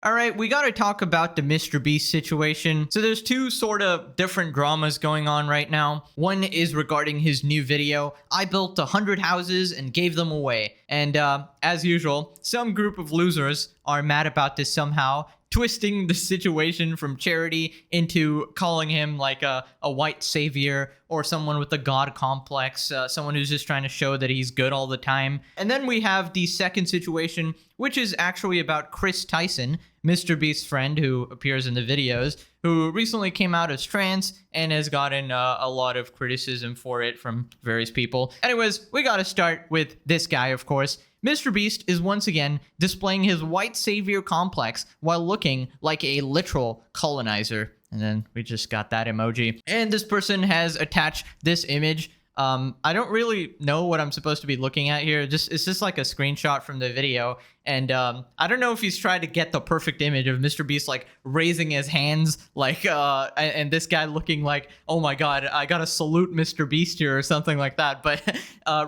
All right, we got to talk about the MrBeast situation. So there's two sort of different dramas going on right now. One is regarding his new video. I built 100 houses and gave them away. And as usual, some group of losers are mad about this somehow, twisting the situation from charity into calling him like a white savior or someone with a god complex, someone who's just trying to show that he's good all the time. And then we have the second situation, which is actually about Chris Tyson, MrBeast's friend who appears in the videos, who recently came out as trans and has gotten a lot of criticism for it from various people. Anyways, we gotta start with this guy, of course. MrBeast is once again displaying his white savior complex while looking like a literal colonizer. And then we just got that emoji. And this person has attached this image. I don't really know what I'm supposed to be looking at here. It's just like a screenshot from the video. And I don't know if he's trying to get the perfect image of MrBeast like raising his hands like and this guy looking like, oh my god, I gotta salute MrBeast here or something like that. But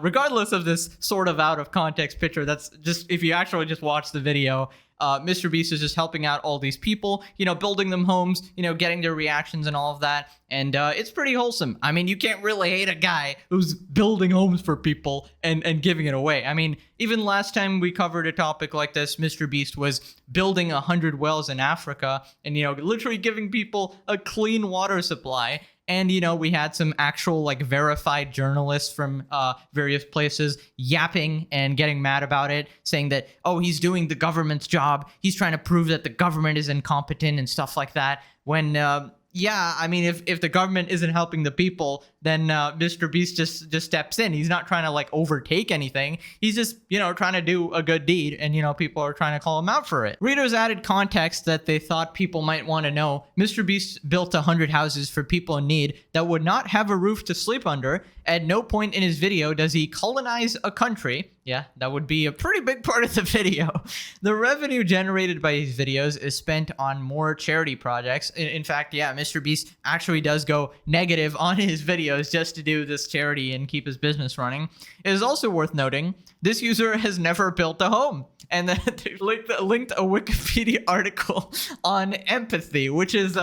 regardless of this sort of out of context picture, that's just, if you actually just watch the video, MrBeast is just helping out all these people, you know, building them homes, you know, getting their reactions and all of that. And it's pretty wholesome. I mean, you can't really hate a guy who's building homes for people and giving it away. I mean, even last time we covered a topic like this, MrBeast was building 100 wells in Africa and, you know, literally giving people a clean water supply. And, you know, we had some actual, like, verified journalists from various places yapping and getting mad about it, saying that, oh, he's doing the government's job. He's trying to prove that the government is incompetent and stuff like that. When, yeah, I mean, if the government isn't helping the people, then MrBeast just steps in. He's not trying to, like, overtake anything. He's just, you know, trying to do a good deed, and, you know, people are trying to call him out for it. Readers added context that they thought people might want to know. MrBeast built 100 houses for people in need that would not have a roof to sleep under. At no point in his video does he colonize a country. Yeah, that would be a pretty big part of the video. The revenue generated by his videos is spent on more charity projects. In fact, yeah, MrBeast actually does go negative on his videos just to do this charity and keep his business running. It is also worth noting, this user has never built a home. And then they linked a Wikipedia article on empathy, which is,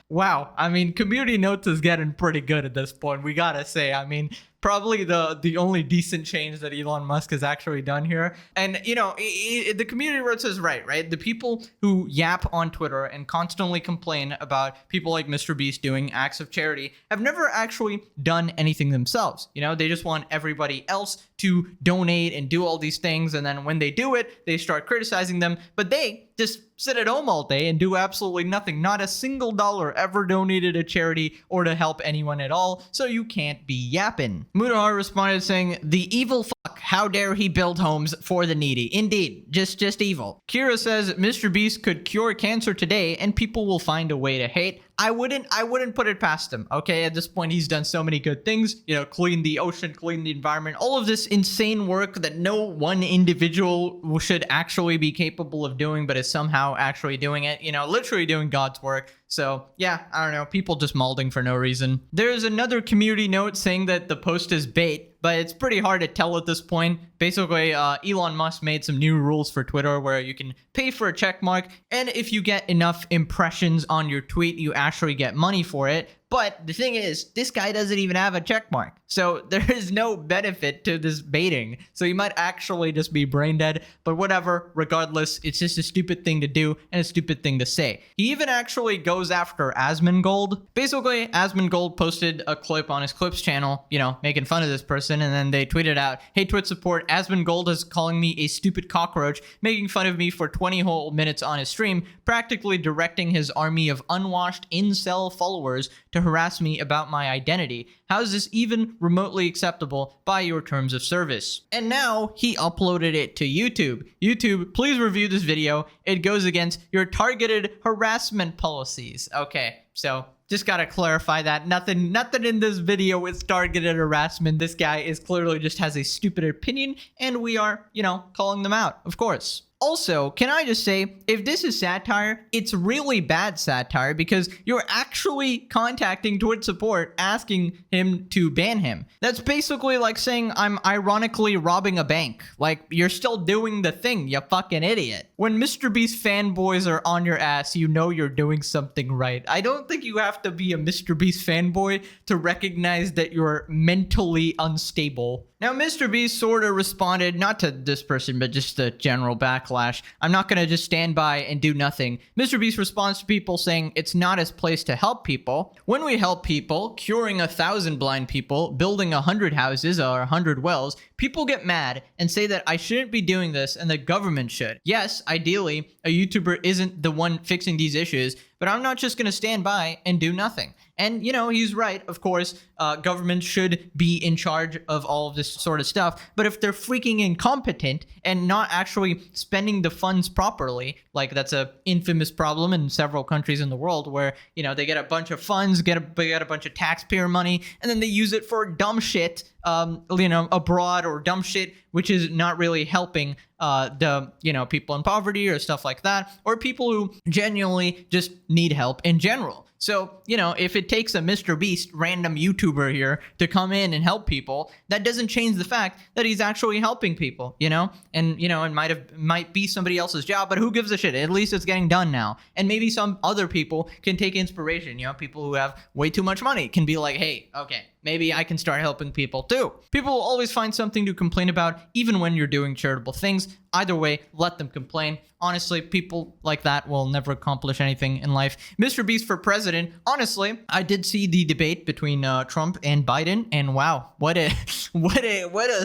wow. I mean, Community Notes is getting pretty good at this point, we gotta say. I mean, probably the only decent change that Elon Musk has actually done here. And, you know, the Community Notes is right? The people who yap on Twitter and constantly complain about people like MrBeast doing acts of charity have never actually done anything themselves. You know, they just want everybody else to donate and do all these things. And then when they do it, they start criticizing them. But they just sit at home all day and do absolutely nothing. Not a single dollar ever donated to charity or to help anyone at all, so you can't be yapping. Mudahar responded saying, the evil fuck, how dare he build homes for the needy. Indeed, just evil. Kira says, MrBeast could cure cancer today and people will find a way to hate. I wouldn't put it past him, okay? At this point, he's done so many good things, you know, clean the ocean, clean the environment, all of this insane work that no one individual should actually be capable of doing, but is somehow actually doing it, you know, literally doing God's work. So, yeah, I don't know, people just molding for no reason. There's another community note saying that the post is bait, but it's pretty hard to tell at this point. Basically, Elon Musk made some new rules for Twitter where you can pay for a check mark, and if you get enough impressions on your tweet, you actually get money for it. But the thing is, this guy doesn't even have a check mark. So there is no benefit to this baiting. So you might actually just be brain dead. But whatever, regardless, it's just a stupid thing to do and a stupid thing to say. He even actually goes after Asmongold. Basically, Asmongold posted a clip on his Clips channel, you know, making fun of this person. And then they tweeted out, hey, Twitch support, Asmongold is calling me a stupid cockroach, making fun of me for 20 whole minutes on his stream, practically directing his army of unwashed incel followers to harass me about my identity. How is this even remotely acceptable by your terms of service? And now he uploaded it to YouTube. YouTube, please review this video. It goes against your targeted harassment policies. Okay, so just gotta clarify that. Nothing in this video is targeted harassment. This guy is clearly just has a stupid opinion, and we are, you know, calling them out, of course. Also, can I just say, if this is satire, it's really bad satire because you're actually contacting Twitch support asking him to ban him. That's basically like saying I'm ironically robbing a bank. Like, you're still doing the thing, you fucking idiot. When MrBeast fanboys are on your ass, you know you're doing something right. I don't think you have to be a MrBeast fanboy to recognize that you're mentally unstable. Now, MrBeast sort of responded, not to this person, but just the general backlash. I'm not going to just stand by and do nothing. MrBeast responds to people saying it's not his place to help people. When we help people, curing 1,000 blind people, building 100 houses or 100 wells, people get mad and say that I shouldn't be doing this and the government should. Yes, ideally, a YouTuber isn't the one fixing these issues, but I'm not just going to stand by and do nothing. And, you know, he's right. Of course, government should be in charge of all of this sort of stuff. But if they're freaking incompetent and not actually spending the funds properly, like that's a infamous problem in several countries in the world where, you know, they get a bunch of funds, get a bunch of taxpayer money, and then they use it for dumb shit, you know, abroad, or dumb shit which is not really helping the, you know, people in poverty or stuff like that, or people who genuinely just need help in general. So, you know, if it takes a MrBeast random YouTuber here to come in and help people, that doesn't change the fact that he's actually helping people, you know? And, you know, it might be somebody else's job, but who gives a shit? At least it's getting done now. And maybe some other people can take inspiration, you know, people who have way too much money can be like, hey, okay, maybe I can start helping people too. People will always find something to complain about, even when you're doing charitable things. Either way, let them complain. Honestly, people like that will never accomplish anything in life. MrBeast for president. Honestly, I did see the debate between Trump and Biden, and wow, what a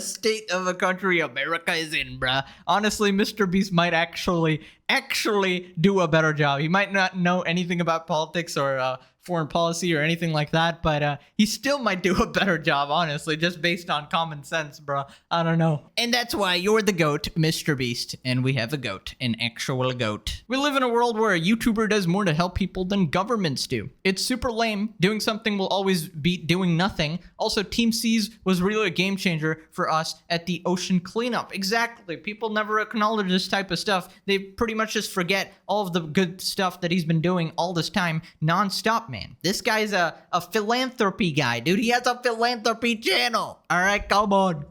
state of a country America is in, bruh. Honestly, MrBeast might actually do a better job. He might not know anything about politics or foreign policy or anything like that, but he still might do a better job, honestly, just based on common sense, bro. I don't know. And that's why you're the GOAT, MrBeast, and we have a GOAT, an actual GOAT. We live in a world where a YouTuber does more to help people than governments do. It's super lame. Doing something will always beat doing nothing. Also, Team Seas was really a game changer for us at the ocean cleanup. Exactly. People never acknowledge this type of stuff. They pretty much just forget all of the good stuff that he's been doing all this time, nonstop, man. This guy's a philanthropy guy, dude. He has a philanthropy channel. All right, come on.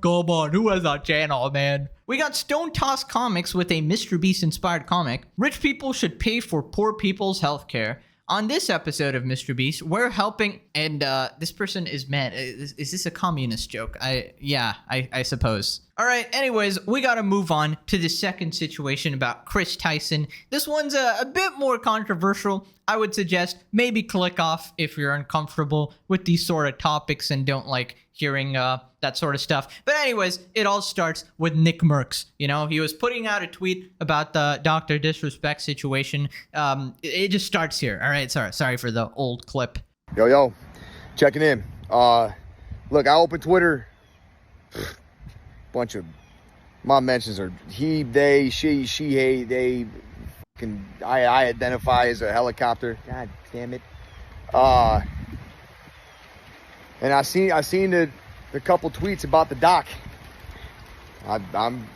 Who has a channel, man? We got Stone Toss Comics with a MrBeast inspired comic. Rich people should pay for poor people's healthcare. On this episode of MrBeast, we're helping, and this person is mad. Is this a communist joke? I suppose. All right, anyways, we gotta move on to the second situation about Chris Tyson. This one's a bit more controversial. I would suggest maybe click off if you're uncomfortable with these sort of topics and don't like hearing that sort of stuff. But anyways, it all starts with Nick Merckx. You know, he was putting out a tweet about the Dr. Disrespect situation. It just starts here. All right, sorry for the old clip. Yo, checking in. Look, I opened Twitter. Bunch of my mentions are he, they, she, hey, they. I identify as a helicopter. God damn it. And I seen the couple tweets about the doc. I'm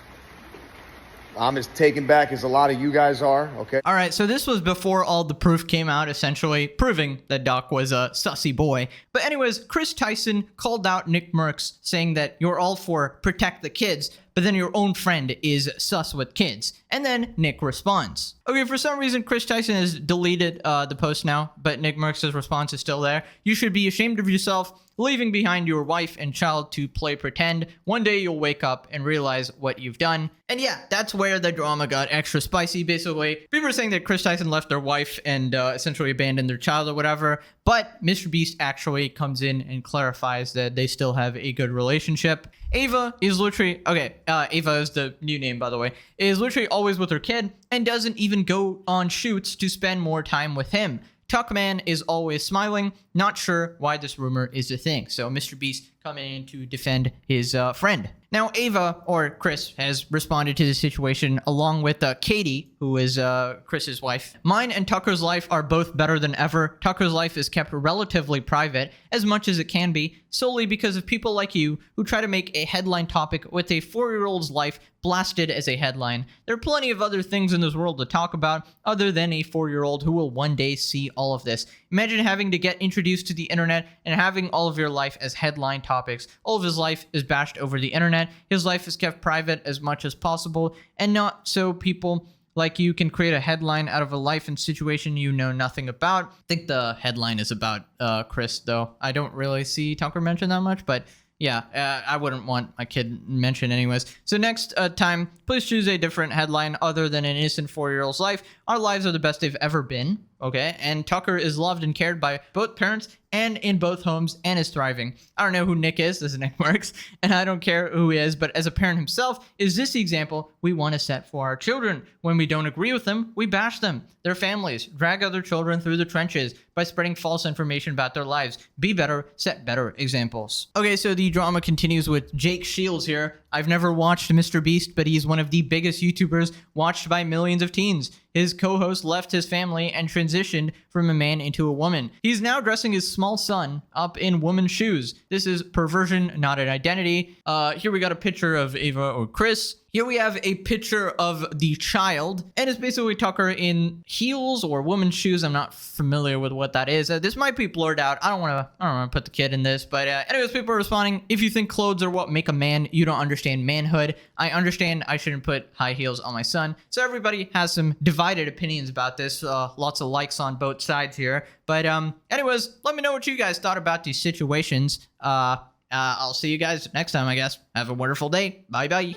as taken back as a lot of you guys are, okay? All right, so this was before all the proof came out, essentially proving that Doc was a sussy boy. But anyways, Chris Tyson called out Nick Merckx, saying that you're all for protect the kids, but then your own friend is sus with kids. And then Nick responds. Okay, for some reason, Chris Tyson has deleted the post now, but Nick Merckx's response is still there. You should be ashamed of yourself, leaving behind your wife and child to play pretend. One day you'll wake up and realize what you've done. And yeah, that's where the drama got extra spicy, basically. People are saying that Chris Tyson left their wife and essentially abandoned their child or whatever. But MrBeast actually comes in and clarifies that they still have a good relationship. Ava is literally, Ava is the new name, by the way, is literally always with her kid and doesn't even go on shoots to spend more time with him. Tuckman is always smiling, not sure why this rumor is a thing. So MrBeast coming in to defend his friend. Now, Ava, or Chris, has responded to the situation along with Katie, who is Chris's wife. Mine and Tucker's life are both better than ever. Tucker's life is kept relatively private, as much as it can be, solely because of people like you who try to make a headline topic with a 4-year-old's life blasted as a headline. There are plenty of other things in this world to talk about other than a 4-year-old who will one day see all of this. Imagine having to get introduced to the internet and having all of your life as headline topics. All of his life is bashed over the internet. His life is kept private as much as possible, and not so people like you can create a headline out of a life and situation you know nothing about. I think the headline is about Chris, though. I don't really see Tucker mention that much, but yeah, I wouldn't want my kid mentioned anyways. So next time, please choose a different headline other than an innocent 4-year-old's life. Our lives are the best they've ever been, okay? And Tucker is loved and cared by both parents and in both homes and is thriving. I don't know who Nick is, this Nick works, and I don't care who he is, but as a parent himself, is this the example we want to set for our children? When we don't agree with them, we bash them, their families, drag other children through the trenches by spreading false information about their lives. Be better, set better examples. Okay, so the drama continues with Jake Shields here. I've never watched MrBeast, but he's one of the biggest YouTubers watched by millions of teens. His co-host left his family and transitioned from a man into a woman. He's now dressing his small son up in woman's shoes. This is perversion, not an identity. Here we got a picture of Ava or Chris. Here we have a picture of the child, and it's basically Tucker in heels or woman's shoes. I'm not familiar with what that is. This might be blurred out. I don't want to put the kid in this, but anyways, people are responding. If you think clothes are what make a man, you don't understand manhood. I understand I shouldn't put high heels on my son. So everybody has some divided opinions about this. Lots of likes on both sides here. But anyways, let me know what you guys thought about these situations. I'll see you guys next time, I guess. Have a wonderful day. Bye-bye.